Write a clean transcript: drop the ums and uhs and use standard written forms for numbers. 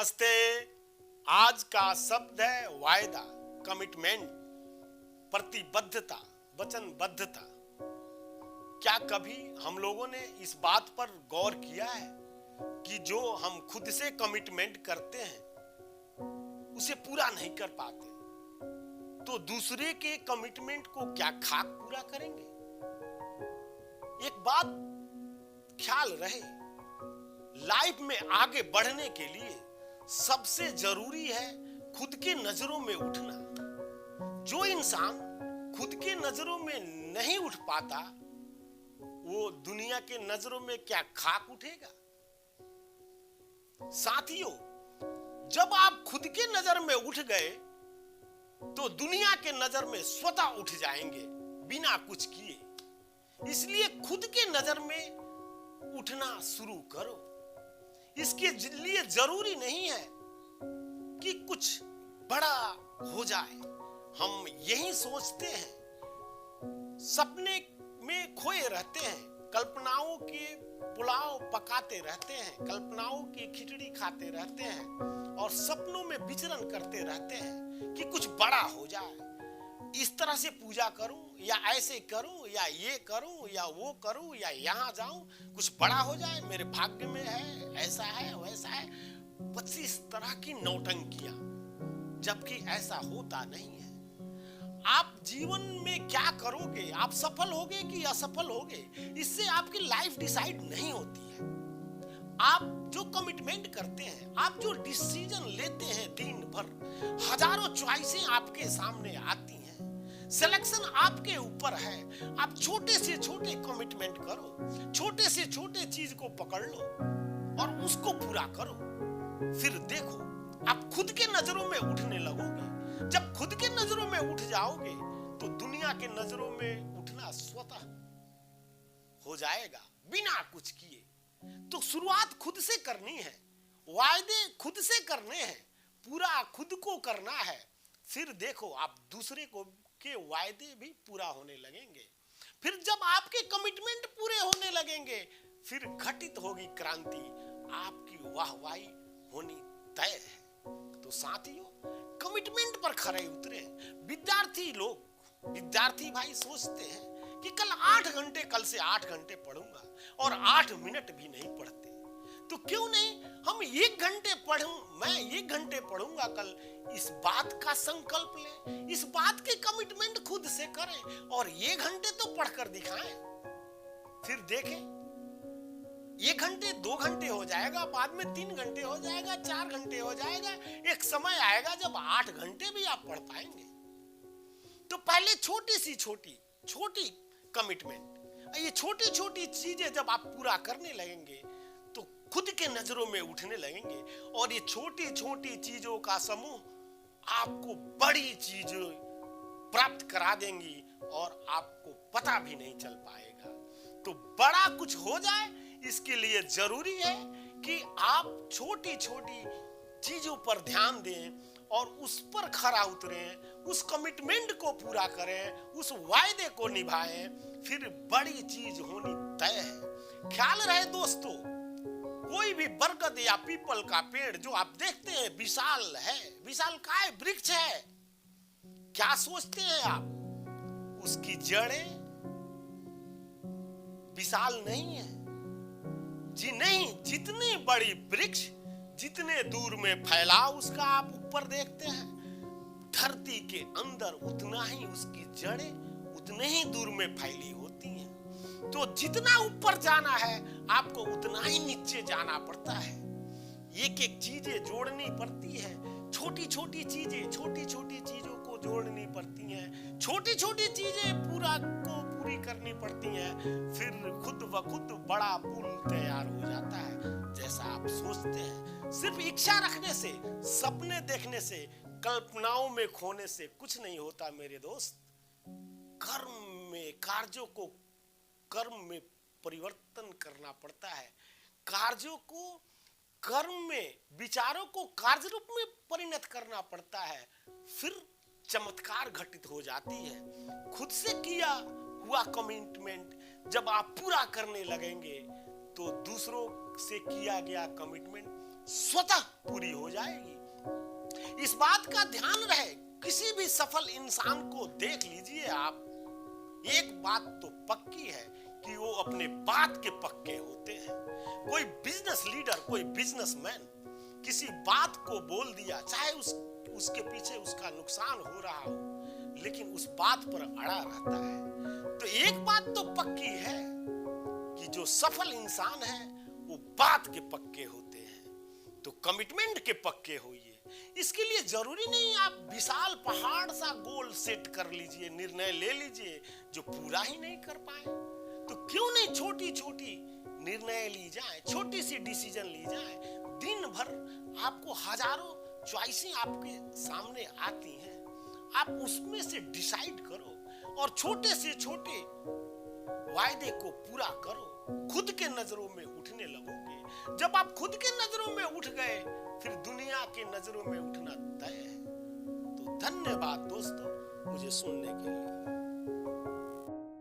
नमस्ते। आज का शब्द है वायदा, कमिटमेंट, प्रतिबद्धता, वचनबद्धता। क्या कभी हम लोगों ने इस बात पर गौर किया है कि जो हम खुद से कमिटमेंट करते हैं उसे पूरा नहीं कर पाते, तो दूसरे के कमिटमेंट को क्या खाक पूरा करेंगे? एक बात ख्याल रहे, लाइफ में आगे बढ़ने के लिए सबसे जरूरी है खुद के नजरों में उठना। जो इंसान खुद के नजरों में नहीं उठ पाता, वो दुनिया के नजरों में क्या खाक उठेगा? साथियों, जब आप खुद के नजर में उठ गए तो दुनिया के नजर में स्वतः उठ जाएंगे बिना कुछ किए। इसलिए खुद के नजर में उठना शुरू करो। इसके लिए जरूरी नहीं है कि कुछ बड़ा हो जाए। हम यही सोचते हैं, सपने में खोए रहते हैं, कल्पनाओं के पुलाव पकाते रहते हैं, कल्पनाओं की खिचड़ी खाते रहते हैं और सपनों में विचरण करते रहते हैं कि कुछ बड़ा हो जाए। इस तरह से पूजा करूं या ऐसे करूं या ये करूं या वो करूं या यहां जाऊं, कुछ बड़ा हो जाए, मेरे भाग्य में है, ऐसा है वैसा है। बस इस तरह की नौटंकियां, जबकि ऐसा होता नहीं है। आप जीवन में क्या करोगे, आप सफल होगे कि असफल होगे, इससे आपकी लाइफ डिसाइड नहीं होती है। आप जो कमिटमेंट करते हैं, आप जो डिसीजन लेते हैं, दिन भर हजारों चॉइसें आपके सामने आती हैं। सिलेक्शन आपके ऊपर है। आप छोटे से छोटे कमिटमेंट करो, छोटे से छोटे चीज को पकड़ लो और उसको पूरा करो। फिर देखो, आप खुद के नजरों में उठने लगोगे। जब खुद के नजरों में उठ जाओगे तो दुनिया के नजरों में उठना स्वतः हो जाएगा बिना कुछ किए। तो शुरुआत खुद से करनी है, वायदे खुद से करने हैं, पूरा खुद को करना है। फिर देखो, आप दूसरे को के वायदे भी पूरा होने लगेंगे। फिर जब आपके कमिटमेंट पूरे होने लगेंगे, फिर घटित होगी क्रांति, आपकी वाहवाही होनी तय है। तो साथियों, कमिटमेंट पर खरे उतरे। विद्यार्थी भाई सोचते हैं कि कल 8 घंटे, कल से 8 घंटे पढ़ूंगा और 8 मिनट भी नहीं पढ़ते। तो क्यों नहीं हम 1 घंटे पढ़ूं, मैं 1 घंटे पढ़ूंगा कल। इस बात का संकल्प लें, इस बात के कमिटमेंट खुद से करें और 1 घंटे तो पढ़कर दिखाएं। फिर देखें, 1 घंटे 2 घंटे हो जाएगा, बाद में 3 घंटे हो जाएगा, 4 घंटे हो जाएगा। एक समय आएगा जब 8 घंटे भी आप पढ़ पाएंगे। तो पहले छोटी कमिटमेंट, ये छोटी छोटी चीजें जब आप पूरा करने लगेंगे तो खुद के नजरों में उठने लगेंगे और ये छोटी छोटी चीजों का समूह आपको बड़ी चीजें प्राप्त करा देंगी और आपको पता भी नहीं चल पाएगा। तो बड़ा कुछ हो जाए, इसके लिए जरूरी है कि आप छोटी छोटी चीजों पर ध्यान दें और उस पर खरा उतरें, उस कमिटमेंट को पूरा करें, उस वायदे को निभाएं। फिर बड़ी चीज होनी तय है। ख्याल रहे दोस्तों, कोई भी बरगद या पीपल का पेड़ जो आप देखते हैं विशाल है, विशालकाय वृक्ष है, क्या सोचते हैं आप? उसकी जड़ें विशाल नहीं है जी नहीं। जितनी बड़ी वृक्ष, जितने दूर में फैलाव उसका आप ऊपर देखते हैं, धरती के अंदर उतना ही उसकी जड़ें उतने ही दूर में फैली होती हैं। तो जितना ऊपर जाना है आपको उतना ही नीचे जाना पड़ता है। एक एक चीजें जोड़नी पड़ती है, छोटी छोटी चीजों को जोड़नी पड़ती हैं, छोटी छोटी चीजें पूरी करनी पड़ती हैं। फिर खुद ब खुद बड़ा पुल तैयार हो जाता है जैसा आप सोचते हैं। सिर्फ इच्छा रखने से, सपने देखने से, कल्पनाओं में खोने से कुछ नहीं होता मेरे दोस्त। कार्यों को कर्म में परिवर्तन करना पड़ता है। कार्यों को कर्म में, विचारों को कार्य रूप में परिणत करना पड़ता है। फिर चमत्कार घटित हो जाती है। खुद से किया हुआ कमिटमेंट जब आप पूरा करने लगेंगे तो दूसरों से किया गया कमिटमेंट स्वतः पूरी हो जाएगी। इस बात का ध्यान रहे, किसी भी सफल इंसान को देख लीजिए आप, एक बात तो पक्की है कि वो अपने बात के पक्के होते हैं। कोई बिजनेस लीडर, कोई बिजनेसमैन किसी बात को बोल दिया, चाहे उसके पीछे उसका नुकसान हो रहा हो, लेकिन उस बात पर अड़ा रहता है। तो एक बात तो पक्की है कि जो सफल इंसान है वो बात के पक्के होते हैं। तो कमिटमेंट के पक्के होइए। इसके लिए जरूरी नहीं आप विशाल पहाड़ सा गोल सेट कर लीजिए, निर्णय ले लीजिए जो पूरा ही नहीं कर पाए। तो क्यों नहीं छोटी छोटी निर्णय ली जाए, छोटी सी डिसीजन ली जाए। दिन भर आपको हजारों चॉइसें आपके सामने आती हैं, आप उसमें से डिसाइड करो और छोटे से छोटे वायदे को पूरा करो। खुद के नजरों में उठने लगोगे। जब आप खुद के नजरों में उठ गए, फिर दुनिया के नजरों में उठना तय है। तो धन्यवाद दोस्तों मुझे सुनने के लिए।